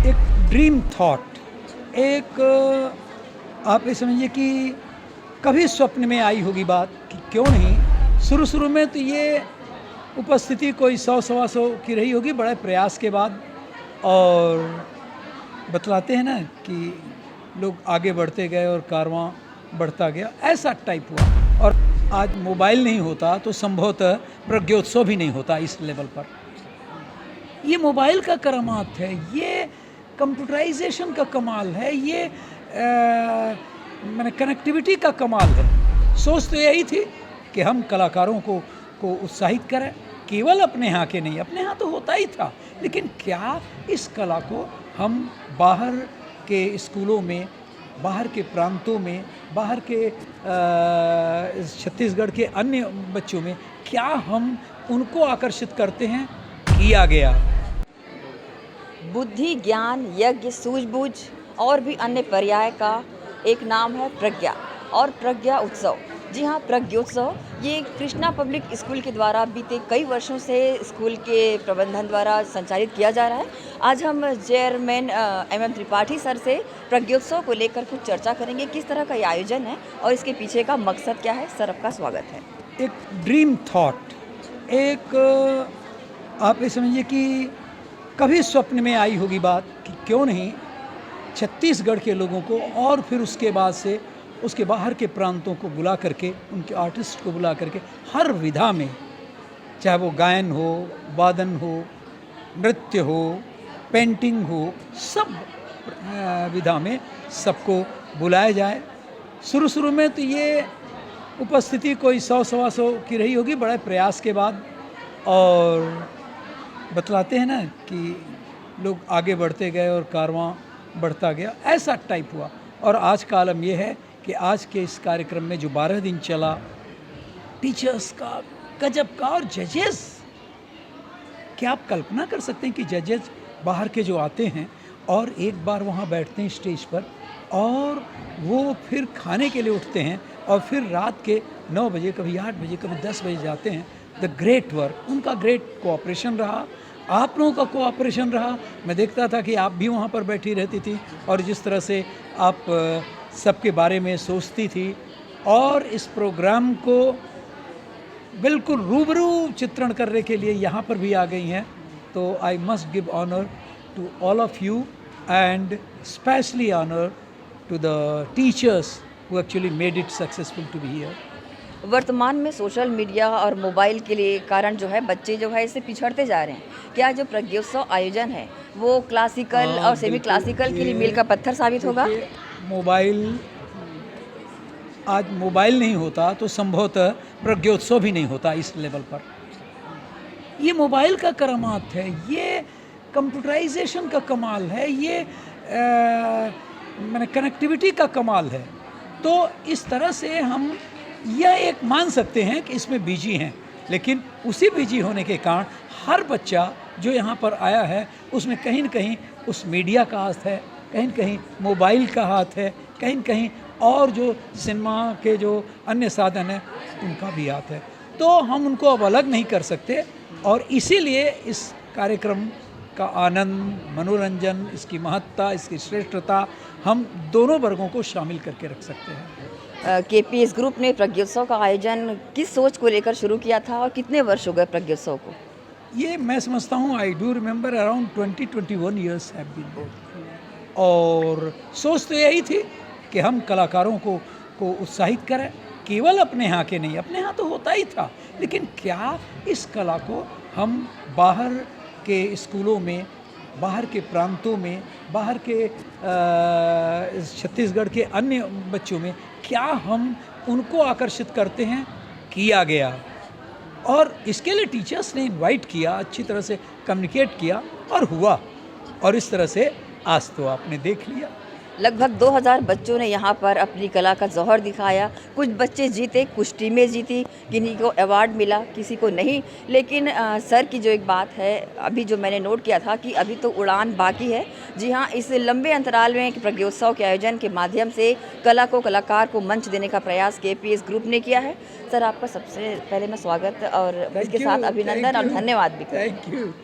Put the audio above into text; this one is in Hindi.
एक ड्रीम थॉट, एक आप ये समझिए कि कभी स्वप्न में आई होगी बात कि क्यों नहीं। शुरू में तो ये उपस्थिति कोई 100-125 की रही होगी, बड़े प्रयास के बाद। और बतलाते हैं ना कि लोग आगे बढ़ते गए और कारवां बढ़ता गया, ऐसा टाइप हुआ। और आज मोबाइल नहीं होता तो संभवतः प्रज्ञोत्सव भी नहीं होता इस लेवल पर। ये मोबाइल का करामात है, ये कंप्यूटराइजेशन का कमाल है, ये मैंने कनेक्टिविटी का कमाल है। सोच तो यही थी कि हम कलाकारों को उत्साहित करें, केवल अपने यहाँ के नहीं, अपने यहाँ तो होता ही था, लेकिन क्या इस कला को हम बाहर के स्कूलों में, बाहर के प्रांतों में, बाहर के छत्तीसगढ़ के अन्य बच्चों में क्या हम उनको आकर्षित करते हैं। किया गया। बुद्धि, ज्ञान, यज्ञ, सूझबूझ और भी अन्य पर्याय का एक नाम है प्रज्ञा और प्रज्ञा उत्सव। जी हाँ, प्रज्ञोत्सव ये कृष्णा पब्लिक स्कूल के द्वारा बीते कई वर्षों से स्कूल के प्रबंधन द्वारा संचालित किया जा रहा है। आज हम चेयरमैन MM त्रिपाठी सर से प्रज्ञोत्सव को लेकर कुछ चर्चा करेंगे, किस तरह का ये आयोजन है और इसके पीछे का मकसद क्या है। सर, आपका स्वागत है। एक ड्रीम थॉट, एक आप ये समझिए कि कभी स्वप्न में आई होगी बात कि क्यों नहीं छत्तीसगढ़ के लोगों को और फिर उसके बाद से उसके बाहर के प्रांतों को बुला करके, उनके आर्टिस्ट को बुला करके हर विधा में, चाहे वो गायन हो, वादन हो, नृत्य हो, पेंटिंग हो, सब विधा में सबको बुलाया जाए। शुरू में तो ये उपस्थिति कोई 100-125 की रही होगी, बड़े प्रयास के बाद। और बतलाते हैं ना कि लोग आगे बढ़ते गए और कारवां बढ़ता गया, ऐसा टाइप हुआ। और आज का आलम यह है कि आज के इस कार्यक्रम में जो 12 दिन चला, टीचर्स का गजब का, और जजेस, क्या आप कल्पना कर सकते हैं कि जजेस बाहर के जो आते हैं और एक बार वहाँ बैठते हैं स्टेज पर, और वो फिर खाने के लिए उठते हैं और फिर रात के 9 बजे, कभी 8 बजे, कभी 10 बजे जाते हैं। द ग्रेट वर्क, उनका ग्रेट कोऑपरेशन रहा, आप लोगों का कोऑपरेशन रहा। मैं देखता था कि आप भी वहाँ पर बैठी रहती थी और जिस तरह से आप सबके बारे में सोचती थी, और इस प्रोग्राम को बिल्कुल रूबरू चित्रण करने के लिए यहाँ पर भी आ गई हैं। तो I must give honour to all of you and specially honour to the teachers who actually made it successful to be here. वर्तमान में सोशल मीडिया और मोबाइल के लिए कारण जो है बच्चे जो है इससे पिछड़ते जा रहे हैं। क्या जो प्रज्ञोत्सव आयोजन है वो क्लासिकल और सेमी क्लासिकल के लिए मील का पत्थर साबित होगा? मोबाइल, आज मोबाइल नहीं होता तो संभवतः प्रज्ञोत्सव भी नहीं होता इस लेवल पर। ये मोबाइल का करामात है, ये कंप्यूटराइजेशन का कमाल है, ये मैंने कनेक्टिविटी का कमाल है। तो इस तरह से हम यह एक मान सकते हैं कि इसमें बिजी हैं, लेकिन उसी बिजी होने के कारण हर बच्चा जो यहाँ पर आया है उसमें कहीं न कहीं उस मीडिया का हाथ है, कहीं न कहीं मोबाइल का हाथ है, कहीं न कहीं और जो सिनेमा के जो अन्य साधन हैं उनका भी हाथ है। तो हम उनको अब अलग नहीं कर सकते, और इसीलिए इस कार्यक्रम का आनंद, मनोरंजन, इसकी महत्ता, इसकी श्रेष्ठता हम दोनों वर्गों को शामिल करके रख सकते हैं। KPS ग्रुप ने प्रज्ञोत्सव का आयोजन किस सोच को लेकर शुरू किया था और कितने वर्ष हो गए प्रज्ञोत्सव को? ये मैं समझता हूँ, I do remember around 20-21 years have been. और सोच तो यही थी कि हम कलाकारों को उत्साहित करें, केवल अपने यहाँ के नहीं, अपने यहाँ तो होता ही था, लेकिन क्या इस कला को हम बाहर के स्कूलों में, बाहर के प्रांतों में, बाहर के छत्तीसगढ़ के अन्य बच्चों में क्या हम उनको आकर्षित करते हैं। किया गया। और इसके लिए टीचर्स ने इनवाइट किया, अच्छी तरह से कम्युनिकेट किया और हुआ, और इस तरह से आज तो आपने देख लिया। लगभग 2000 बच्चों ने यहाँ पर अपनी कला का जौहर दिखाया। कुछ बच्चे जीते, कुछ टीमें जीती, किन्हीं को अवार्ड मिला, किसी को नहीं। लेकिन सर की जो एक बात है, अभी जो मैंने नोट किया था कि अभी तो उड़ान बाकी है। जी हाँ, इस लंबे अंतराल में प्रज्ञोत्सव के आयोजन के माध्यम से कला को, कलाकार को मंच देने का प्रयास KPS ग्रुप ने किया है। सर, आपका सबसे पहले मैं स्वागत और इसके साथ अभिनंदन और धन्यवाद भी करती हूँ। Thank you.